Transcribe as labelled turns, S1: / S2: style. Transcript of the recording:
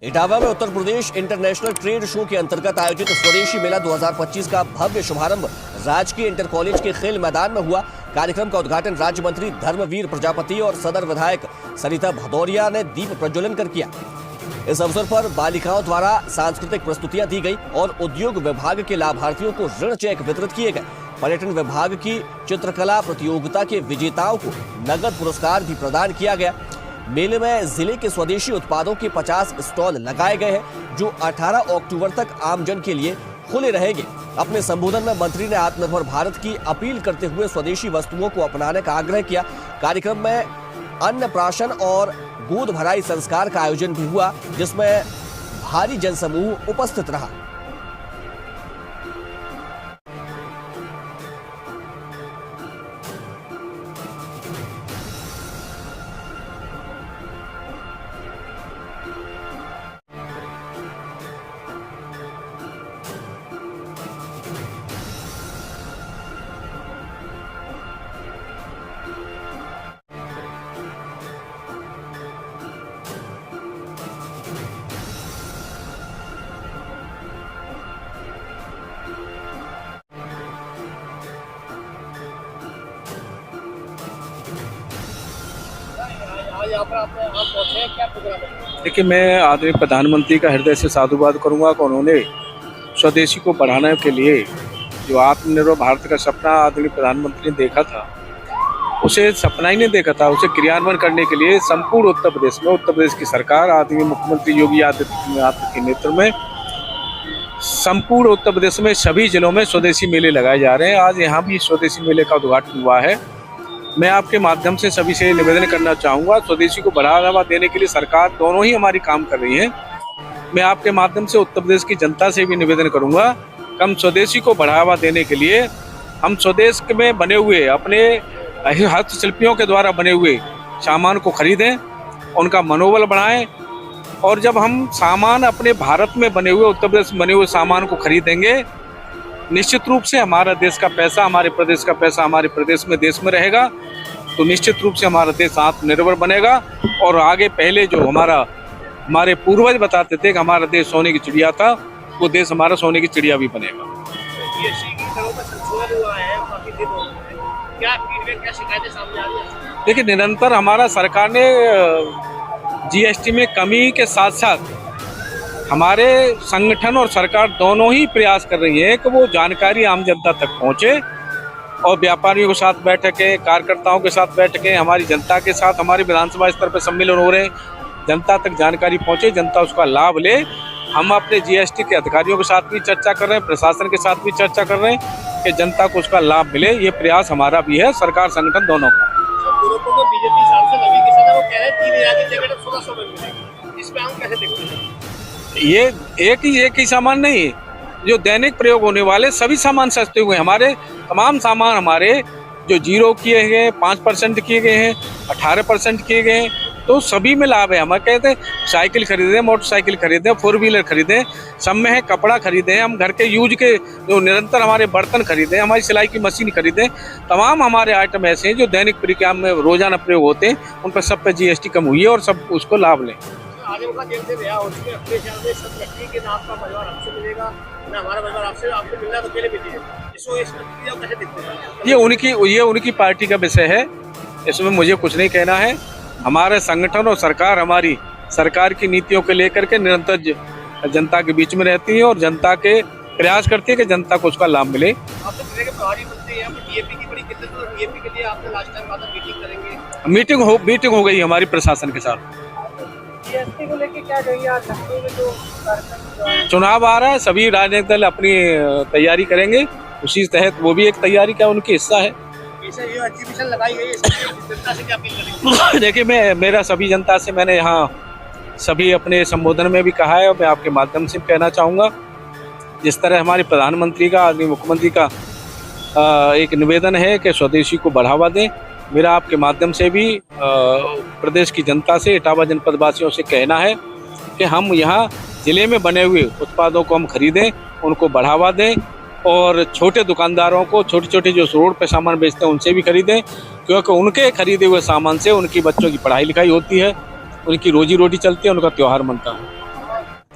S1: इटावा में Uttar Pradesh international trade show के अंतर्गत आयोजित स्वदेशी मेला 2025 का भव्य शुभारंभ राजकीय इंटर कॉलेज के खेल मैदान में हुआ। कार्यक्रम का उद्घाटन राज्य मंत्री धर्मवीर प्रजापति और सदर विधायक सरिता भदौरिया ने दीप प्रज्वलन कर किया। इस अवसर पर बालिकाओं द्वारा सांस्कृतिक प्रस्तुतियां दी गई और उद्योग विभाग के लाभार्थियों को ऋण चेक वितरित किए गए। पर्यटन विभाग की चित्रकला प्रतियोगिता के विजेताओं को नगद पुरस्कार भी प्रदान किया गया। मेले में जिले के स्वदेशी उत्पादों के 50 स्टॉल लगाए गए हैं, जो 18 अक्टूबर तक आमजन के लिए खुले रहेंगे। अपने संबोधन में मंत्री ने आत्मनिर्भर भारत की अपील करते हुए स्वदेशी वस्तुओं को अपनाने का आग्रह किया। कार्यक्रम में अन्नप्राशन और गोद भराई संस्कार का आयोजन भी हुआ, जिसमें भारी जनसमूह उपस्थित रहा।
S2: यहाँ पर आप पहुंचे हैं, क्या प्रोग्राम है?
S3: देखिए, मैं आदरणीय प्रधानमंत्री का हृदय से साधुवाद करूंगा कि उन्होंने स्वदेशी को बढ़ाने के लिए जो आत्मनिर्भर भारत का सपना आदरणीय प्रधानमंत्री ने देखा था, उसे सपना ही नहीं देखा था, उसे क्रियान्वयन करने के लिए संपूर्ण उत्तर प्रदेश की सरकार आदरणीय मुख्यमंत्री योगी आदित्यनाथ के नेतृत्व में संपूर्ण उत्तर प्रदेश में सभी जिलों में स्वदेशी मेले लगाए जा रहे हैं। आज यहाँ भी स्वदेशी मेले का उद्घाटन हुआ है। मैं आपके माध्यम से सभी से निवेदन करना चाहूँगा, स्वदेशी को बढ़ावा देने के लिए सरकार दोनों ही हमारी काम कर रही है। मैं आपके माध्यम से उत्तर प्रदेश की जनता से भी निवेदन करूँगा कि हम स्वदेशी को बढ़ावा देने के लिए हम स्वदेश में बने हुए अपने हस्तशिल्पियों के द्वारा बने हुए सामान को खरीदें, उनका मनोबल बढ़ाएं। और जब हम सामान अपने भारत में बने हुए उत्तर प्रदेश में बने हुए सामान को खरीदेंगे, निश्चित रूप से हमारा देश का पैसा, हमारे प्रदेश का पैसा हमारे प्रदेश में देश में रहेगा, तो निश्चित रूप से हमारा देश आत्मनिर्भर बनेगा। और आगे पहले जो हमारे पूर्वज बताते थे कि हमारा देश सोने की चिड़िया था, वो देश हमारा सोने की चिड़िया भी बनेगा। देखिए, निरंतर हमारा सरकार ने जीएसटी में कमी के साथ साथ हमारे संगठन और सरकार दोनों ही प्रयास कर रही है कि वो जानकारी आम जनता तक पहुंचे। और व्यापारियों के साथ बैठकें, कार्यकर्ताओं के साथ बैठकें, हमारी जनता के साथ हमारे विधानसभा स्तर पर सम्मेलन हो रहे हैं, जनता तक जानकारी पहुंचे, जनता उसका लाभ ले। हम अपने जीएसटी के अधिकारियों के साथ भी चर्चा कर रहे हैं, प्रशासन के साथ भी चर्चा कर रहे हैं कि जनता को उसका लाभ मिले। ये प्रयास हमारा भी है, सरकार संगठन दोनों का।
S2: बीजेपी सांसद रवि किशन वो कह रहे हैं 3,000 की जगह 1,600 में मिलेगी, इसमें हम कैसे देखते हैं?
S3: ये एक ही सामान नहीं, जो दैनिक प्रयोग होने वाले सभी सामान सस्ते हुए। हमारे तमाम सामान हमारे जो 0 किए गए, 5% किए गए हैं, 18% किए गए हैं, तो सभी में लाभ है। हम कहते हैं साइकिल खरीदें, मोटरसाइकिल खरीदें, 4 व्हीलर खरीदें, सब में है कपड़ा खरीदें, हम घर के यूज के जो निरंतर हमारे बर्तन खरीदें, हमारी सिलाई की मशीन खरीदें। तमाम हमारे आइटम ऐसे हैं जो दैनिक प्रयोग में रोजाना प्रयोग होते हैं, उन पर सब पे जीएसटी कम हुई है और सब उसको लाभ लें।
S2: आजमगढ़ जेल से रिहा हो चुके हैं, अपने ख्याल में सब व्यक्ति के नाम का परिवार हमसे मिलेगा, ना हमारा परिवार आपसे, आपको मिलना तो पहले मिलिए। इसको इस प्रक्रिया कैसे देखते हैं?
S3: ये उनकी पार्टी का विषय है, इसमें मुझे कुछ नहीं कहना है। हमारे संगठन और सरकार हमारी सरकार की नीतियों को लेकर के निरंतर जनता के बीच में रहती है और जनता के प्रयास करती है कि जनता को उसका लाभ मिले।
S2: आपसे जिले के प्रभारी मंत्री हैं, डीएपी की बड़ी किल्लत है, डीएपी के लिए आपने लास्ट टाइम कहा मीटिंग करेंगे।
S3: मीटिंग हो गई हमारी प्रशासन के साथ।
S2: जीएसटी को लेके क्या कहेंगे? आज लखनऊ में जो कार्यक्रम
S3: चुनाव आ रहा है, सभी राजनीतिक दल अपनी तैयारी करेंगे, उसी तहत वो भी एक तैयारी का उनकी हिस्सा है।
S2: एग्जीबिशन लगाई गई है, जनता से क्या अपील करेंगे?
S3: देखिए, मेरा सभी जनता से मैंने यहाँ सभी अपने संबोधन में भी कहा है और मैं आपके माध्यम से कहना चाहूँगा, जिस तरह हमारे प्रधानमंत्री का, आदरणीय मुख्यमंत्री का एक निवेदन है कि स्वदेशी को बढ़ावा दें, मेरा आपके माध्यम से भी प्रदेश की जनता से, इटावा जनपद वासियों से कहना है कि हम यहाँ ज़िले में बने हुए उत्पादों को हम खरीदें, उनको बढ़ावा दें और छोटे दुकानदारों को, छोटे छोटे जो रोड पे सामान बेचते हैं उनसे भी खरीदें, क्योंकि उनके खरीदे हुए सामान से उनकी बच्चों की पढ़ाई लिखाई होती है, उनकी रोजी रोटी चलती है, उनका त्यौहार मनता है।